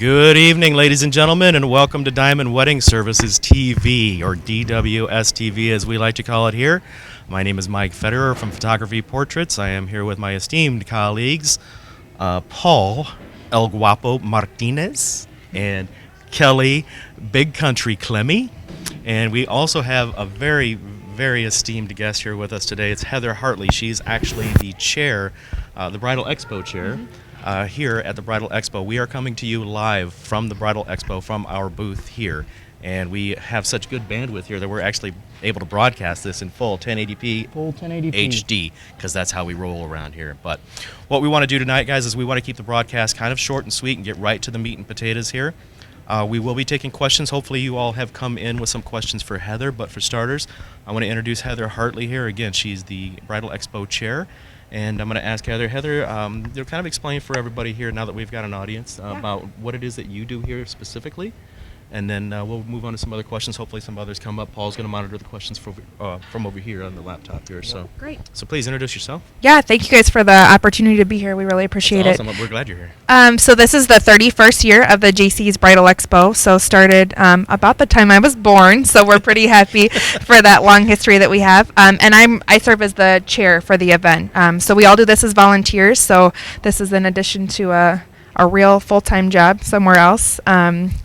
Good evening, ladies and gentlemen, and welcome to Diamond Wedding Services TV, or DWS TV as we like to call it here. My name is Mike Federer from Photography Portraits. I am here with my esteemed colleagues, Paul El Guapo Martinez and Kelly Big Country Clemmy. And we also have a very, very esteemed guest here with us today. It's Heather Hartley. She's actually the chair, the Bridal Expo chair. Here at the Bridal Expo. We are coming to you live from the Bridal Expo from our booth here, and we have such good bandwidth here that we're actually able to broadcast this in full 1080p, HD, because that's how we roll around here. But what we want to do tonight, guys, is we want to keep the broadcast kind of short and sweet and get right to the meat and potatoes here. We will be taking questions. Hopefully you all have come in with some questions for Heather, but for starters, I want to introduce Heather Hartley here. Again, she's the Bridal Expo chair. And I'm going to ask Heather. Heather, you'll kind of explain for everybody here, now that we've got an audience, about what it is that you do here specifically. And then we'll move on to some other questions. Hopefully some others come up. Paul's going to monitor the questions from over here on the laptop here. So great. So please introduce yourself. Yeah, thank you guys for the opportunity to be here. We really appreciate it. We're glad you're here. So this is the 31st year of the JC's Bridal Expo. So started about the time I was born. So we're pretty happy for that long history that we have. And I serve as the chair for the event. So we all do this as volunteers. So this is in addition to a real full-time job somewhere else.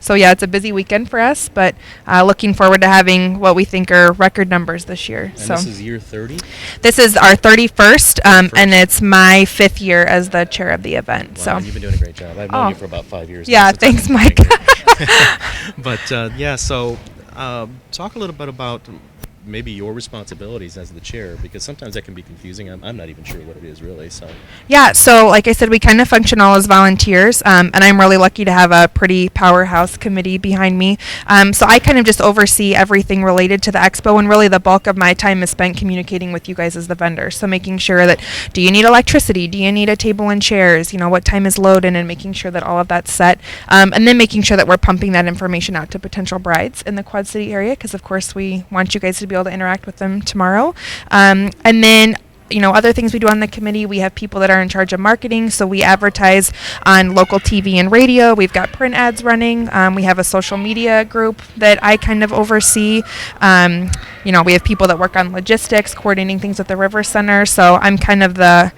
So yeah, it's a busy weekend for us, but looking forward to having what we think are record numbers this year. And so this is year 30? This is our 31st, and it's my 5th year as the chair of the event. Wow, so and you've been doing a great job. I've known you for about 5 years. Yeah, thanks, Mike. But yeah, so talk a little bit about maybe your responsibilities as the chair, because sometimes that can be confusing. I'm not even sure what it is really. So yeah, so like I said, we kind of function all as volunteers, and I'm really lucky to have a pretty powerhouse committee behind me. So I kind of just oversee everything related to the expo, and really the bulk of my time is spent communicating with you guys as the vendors. So making sure that, do you need electricity? Do you need a table and chairs? You know, what time is load-in, and making sure that all of that's set. And then making sure that we're pumping that information out to potential brides in the Quad City area, because of course we want you guys to be able to interact with them tomorrow. And then, you know, other things we do on the committee, we have people that are in charge of marketing, so we advertise on local TV and radio. We've got print ads running. We have a social media group that I kind of oversee. You know, we have people that work on logistics, coordinating things with the River Center, so I'm kind of the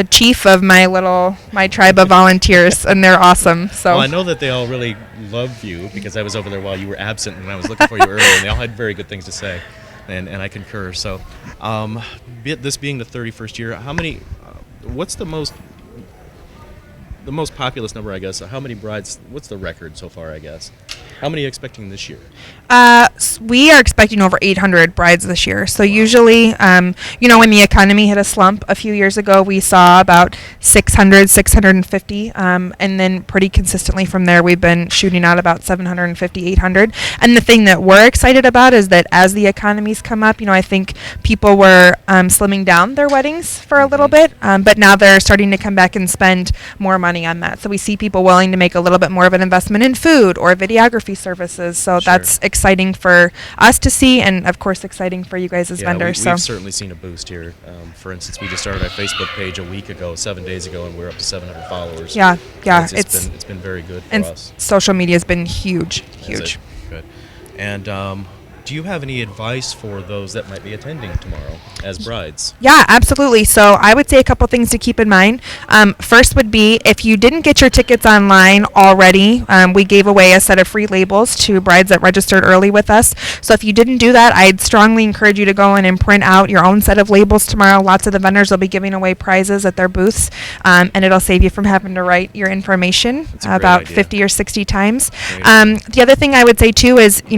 chief of my tribe of volunteers, and they're awesome. So well, I know that they all really love you, because I was over there while you were absent and I was looking for you earlier, and they all had very good things to say. And I concur. So, this being the 31st year, how many? What's the most populous number? I guess. How many brides? What's the record so far? I guess. How many are you expecting this year? We are expecting over 800 brides this year. So usually, you know, when the economy hit a slump a few years ago, we saw about 600, 650. And then pretty consistently from there, we've been shooting out about 750, 800. And the thing that we're excited about is that as the economies come up, you know, I think people were slimming down their weddings for a little bit, but now they're starting to come back and spend more money on that. So we see people willing to make a little bit more of an investment in food or videography services. So that's exciting for us to see, and of course exciting for you guys as vendors. We've certainly seen a boost here. For instance, we just started our Facebook page a week ago, 7 days ago, and we're up to 700 followers. Yeah. It's been very good for us. Social media has been huge. Good. And do you have any advice for those that might be attending tomorrow as brides? Yeah, absolutely. So I would say a couple things to keep in mind. First would be, if you didn't get your tickets online already, we gave away a set of free labels to brides that registered early with us. So if you didn't do that, I'd strongly encourage you to go in and print out your own set of labels tomorrow. Lots of the vendors will be giving away prizes at their booths, and it'll save you from having to write your information about 50 or 60 times. The other thing I would say too is, you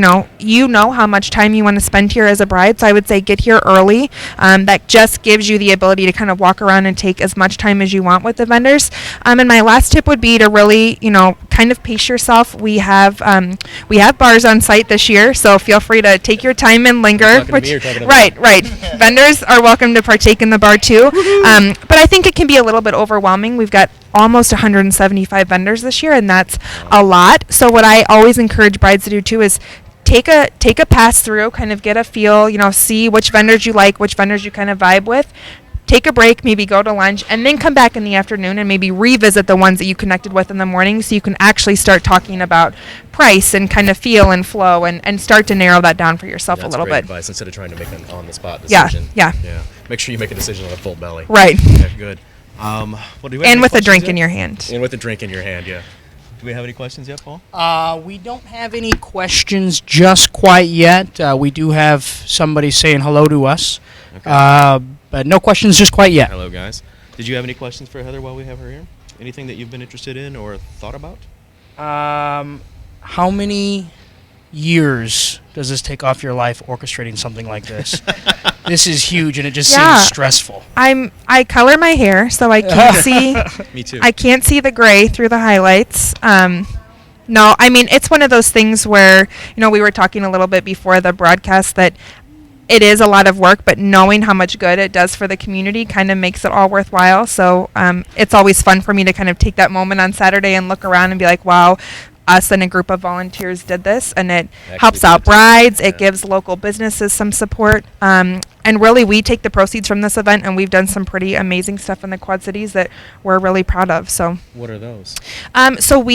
know how much time you want to spend here as a bride, so I would say get here early. That just gives you the ability to kind of walk around and take as much time as you want with the vendors. And my last tip would be to really, kind of pace yourself. We have bars on site this year, so feel free to take your time and linger. Right. Vendors are welcome to partake in the bar too. But I think it can be a little bit overwhelming. We've got almost 175 vendors this year, and that's a lot. So what I always encourage brides to do too is take a pass through, kind of get a feel, see which vendors you like, which vendors you kind of vibe with. take a break, maybe go to lunch, and then come back in the afternoon and maybe revisit the ones that you connected with in the morning, so you can actually start talking about price and kind of feel and flow, and start to narrow that down for yourself That's a little great bit. advice instead of trying to make an on-the-spot Yeah, decision. yeah. Make sure you make a decision on a full belly. Right. Okay, good. Well, do we have And any with a questions drink yet? in your hand. And with a drink in your hand, yeah. Do we have any questions yet, Paul? We don't have any questions just quite yet. We do have somebody saying hello to us, but no questions just quite yet. Hello, guys. Did you have any questions for Heather while we have her here? Anything that you've been interested in or thought about? How many years does this take off your life orchestrating something like this? This is huge, and it just Yeah. seems stressful. I color my hair, so I can't see. Me too. I can't see the gray through the highlights. No, I mean, it's one of those things where, we were talking a little bit before the broadcast that it is a lot of work, but knowing how much good it does for the community kind of makes it all worthwhile. So it's always fun for me to kind of take that moment on Saturday and look around and be like, wow, us and a group of volunteers did this, and it helps out brides. It gives local businesses some support. And really, we take the proceeds from this event, and we've done some pretty amazing stuff in the Quad Cities that we're really proud of. So, What are those? so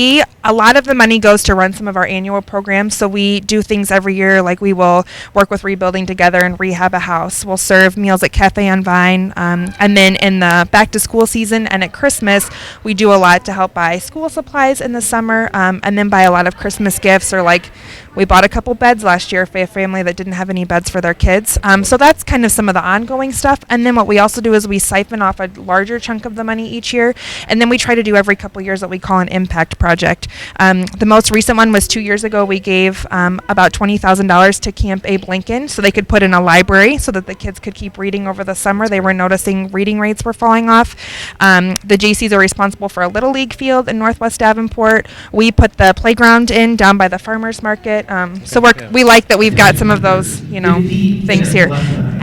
a lot of the money goes to run some of our annual programs. So we do things every year, like we will work with Rebuilding Together and rehab a house. We'll serve meals at Cafe on Vine, and then in the back to school season and at Christmas, we do a lot to help buy school supplies in the summer, and then buy a lot of Christmas gifts, or like we bought a couple beds last year for a family that didn't have any beds for their kids. So that's kind of some of the ongoing stuff. And then what we also do is we siphon off a larger chunk of the money each year, and then we try to do every couple years what we call an impact project. The most recent one was 2 years ago. We gave about $20,000 to Camp Abe Lincoln, so they could put in a library so that the kids could keep reading over the summer. They were noticing reading rates were falling off. The JCs are responsible for a Little League field in Northwest Davenport. We put the playground in down by the farmers market. So we like that we've got some of those, things here.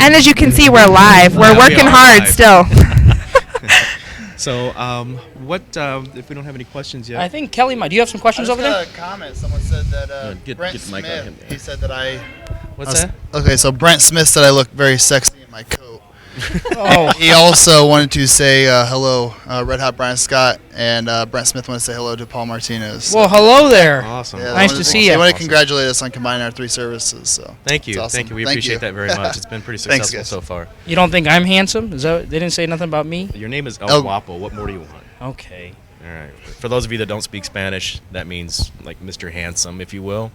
And as you can see, we're live. We're Yeah, we working are hard live. still. So, what if we don't have any questions yet? I think Kelly, do you have some questions over there? A comment. Someone said that get Brent the mic on him. Smith. He said that I. What's that? Okay, so Brent Smith said I look very sexy in my coat. Oh, He also wanted to say hello, Red Hot Brian Scott, and Brent Smith wanted to say hello to Paul Martinez. So, well, hello there. Awesome. yeah, they nice wanted to see They ya. want to Awesome. congratulate us on combining our three services. So Thank you. it's awesome. Thank you. We Thank appreciate you. that very much. It's been pretty Thanks, successful guys. so far. You don't think I'm handsome? Is that they didn't say nothing about me? Your name is El El- Guapo. What more do you want? Okay. All right. For those of you that don't speak Spanish, that means like Mr. Handsome, if you will.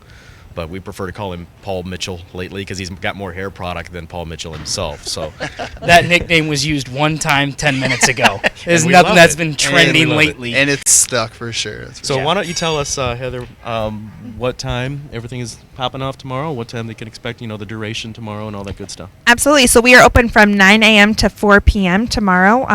But we prefer to call him Paul Mitchell lately because he's got more hair product than Paul Mitchell himself. So That nickname was used one time 10 minutes ago. There's we nothing love that's it. been And trending we love it. lately. And it's stuck for sure. That's for So Yeah. why don't you tell us, Heather, what time everything is popping off tomorrow? What time they can expect, the duration tomorrow and all that good stuff? Absolutely. So we are open from 9 a.m. to 4 p.m. tomorrow.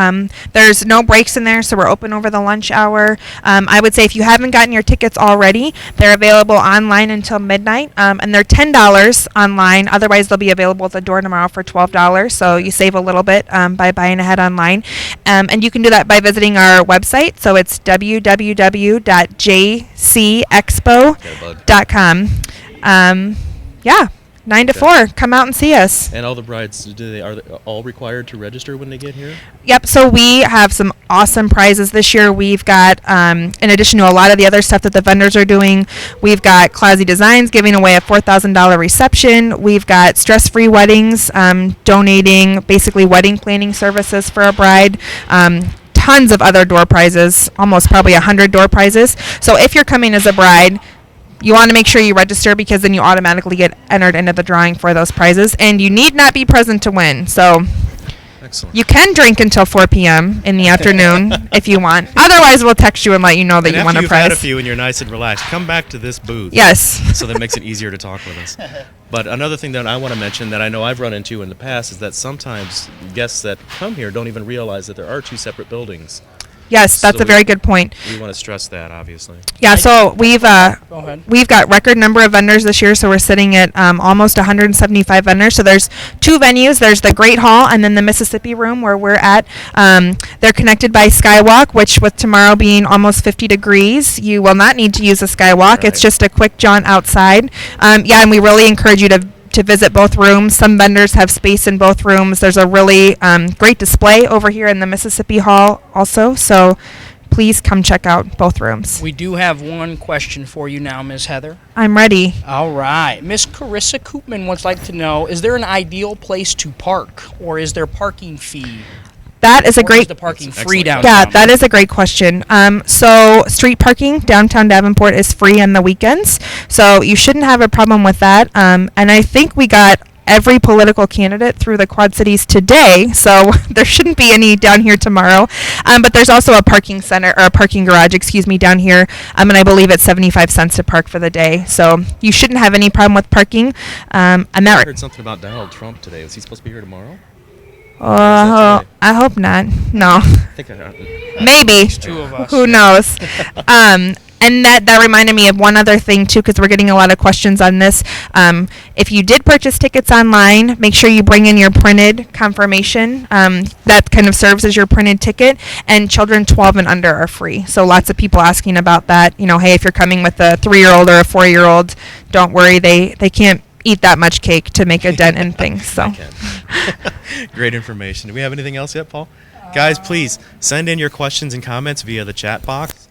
There's no breaks in there, so we're open over the lunch hour. I would say if you haven't gotten your tickets already, they're available online until midnight, and they're $10 online. Otherwise, they'll be available at the door tomorrow for $12. So you save a little bit by buying ahead online. And you can do that by visiting our website. So it's www.jcexpo.com. Yeah, 9 to 4. Come out and see us. And all the brides, are they all required to register when they get here? Yep. So we have some awesome prizes this year. We've got, in addition to a lot of the other stuff that the vendors are doing, we've got Classy Designs giving away a $4,000 reception. We've got Stress-Free Weddings, donating basically wedding planning services for a bride. Tons of other door prizes, almost probably 100 door prizes. So if you're coming as a bride, you want to make sure you register because then you automatically get entered into the drawing for those prizes. And you need not be present to win. So Excellent. you can drink until 4 p.m. in the afternoon if you want. Otherwise, we'll text you and let you know that and you want after a you've had a prize. few and you're nice and relaxed, come back to this booth. Yes. So that makes it easier to talk with us. But another thing that I want to mention that I know I've run into in the past is that sometimes guests that come here don't even realize that there are two separate buildings. Yes, that's So a very good point. We want to stress that, obviously. Yeah, so we've Go ahead. we've got record number of vendors this year, so we're sitting at almost 175 vendors. So there's two venues. There's the Great Hall and then the Mississippi Room where we're at. They're connected by Skywalk, which with tomorrow being almost 50 degrees, you will not need to use a Skywalk. Right. It's just a quick jaunt outside. Yeah, and we really encourage you to to visit both rooms. Some vendors have space in both rooms. There's a really great display over here in the Mississippi Hall also. So please come check out both rooms. We do have one question for you now, Ms. Heather. I'm ready. All right. Miss Carissa Koopman would like to know, is there an ideal place to park, or is there parking fee? That is a Or great is the parking That's free excellent. downtown? Yeah, that is a great question. So street parking downtown Davenport is free on the weekends, so you shouldn't have a problem with that. And I think we got every political candidate through the Quad Cities today, so there shouldn't be any down here tomorrow. But there's also a parking center, or a parking garage, excuse me, down here, and I believe it's 75 cents to park for the day. So you shouldn't have any problem with parking. And I that. heard something about Donald Trump today. Is he supposed to be here tomorrow? Oh, I hope not. No. I think I heard. Maybe. Two of us. Who knows? And that reminded me of one other thing too, because we're getting a lot of questions on this. If you did purchase tickets online, make sure you bring in your printed confirmation. That kind of serves as your printed ticket. And children 12 and under are free. So lots of people asking about that. You know, hey, if you're coming with a 3-year-old or a 4-year-old, don't worry, they can't eat that much cake to make a dent in things. So. I can. Great information. Do we have anything else yet, Paul? Guys, please send in your questions and comments via the chat box.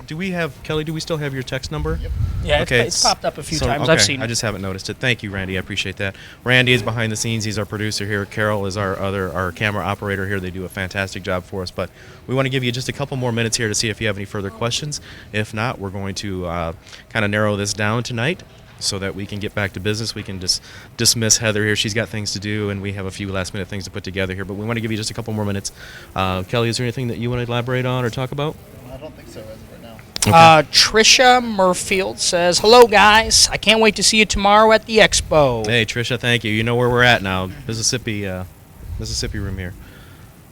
Do we have, Kelly, do we still have your text number? Yep. Yeah, Okay, it's popped up a few So- times. okay, I've seen I it. just haven't noticed it. Thank you, Randy. I appreciate that. Randy is behind the scenes. He's our producer here. Carol is our camera operator here. They do a fantastic job for us. But we want to give you just a couple more minutes here to see if you have any further questions. If not, we're going to kind of narrow this down tonight so that we can get back to business. We can just dismiss Heather here. She's got things to do, and we have a few last-minute things to put together here. But we want to give you just a couple more minutes. Kelly, is there anything that you want to elaborate on or talk about? I don't think so as of right now. Trisha Murfield says, "Hello, guys. I can't wait to see you tomorrow at the expo." Hey, Trisha, thank you. You know where we're at now. Mississippi room here.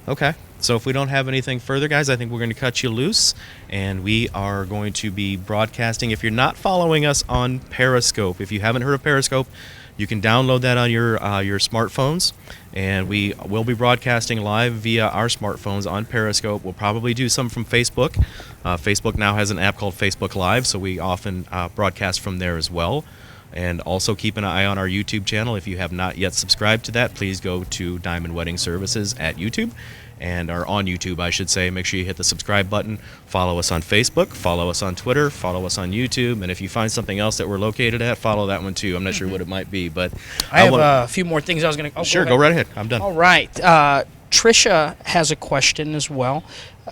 Okay. So if we don't have anything further, guys, I think we're going to cut you loose, and we are going to be broadcasting. If you're not following us on Periscope, if you haven't heard of Periscope, you can download that on your smartphones, and we will be broadcasting live via our smartphones on Periscope. We'll probably do some from Facebook. Facebook now has an app called Facebook Live, so we often broadcast from there as well. And also keep an eye on our YouTube channel. If you have not yet subscribed to that, please go to Diamond Wedding Services at YouTube. Or on YouTube, I should say. Make sure you hit the subscribe button. Follow us on Facebook. Follow us on Twitter. Follow us on YouTube. And if you find something else that we're located at, follow that one too. I'm not sure what it might be, but I have wanna- a few more things I was going to. Sure, go right ahead. I'm done. All right. Trisha has a question as well.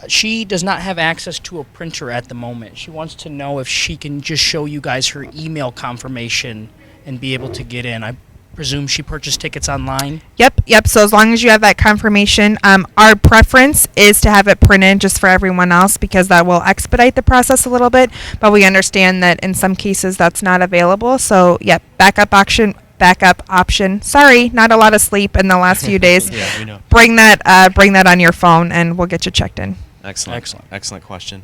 She does not have access to a printer at the moment. She wants to know if she can just show you guys her email confirmation and be able to get in. I presume she purchased tickets online. Yep. So as long as you have that confirmation, our preference is to have it printed just for everyone else because that will expedite the process a little bit. But we understand that in some cases that's not available. So yep, backup option. Sorry, not a lot of sleep in the last few days. Yeah, we know. Bring that on your phone, and we'll get you checked in. Excellent question.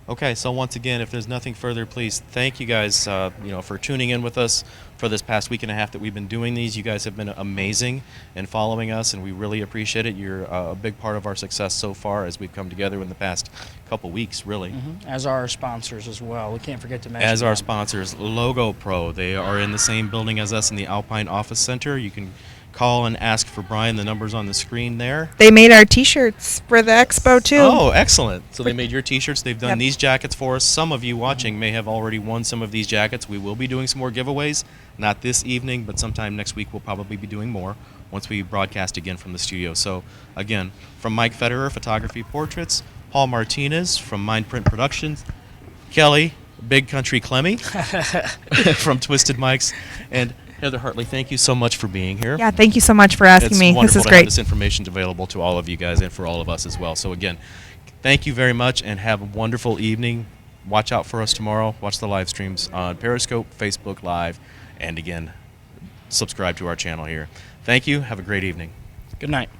Okay, so once again, if there's nothing further, please thank you guys, for tuning in with us for this past week and a half that we've been doing these. You guys have been amazing in following us, and we really appreciate it. You're a big part of our success so far as we've come together in the past couple weeks, really. As our sponsors as well. We can't forget to mention As our them. sponsors, Logo Pro. They are in the same building as us in the Alpine Office Center. You can call and ask for Brian. The number's on the screen there. They made our T-shirts for the expo too. Oh, excellent. So they made your T-shirts. They've done Yep. these jackets for us. Some of you watching may have already won some of these jackets. We will be doing some more giveaways. Not this evening, but sometime next week we'll probably be doing more once we broadcast again from the studio. So, again, from Mike Federer, Photography Portraits, Paul Martinez from Mind Print Productions, Kelly, Big Country Clemmy from Twisted Mics, and Heather Hartley, thank you so much for being here. Yeah, thank you so much for asking It's me. This wonderful is to have great. this information available to all of you guys and for all of us as well. So again, thank you very much and have a wonderful evening. Watch out for us tomorrow. Watch the live streams on Periscope, Facebook Live, and again, subscribe to our channel here. Thank you. Have a great evening. Good night.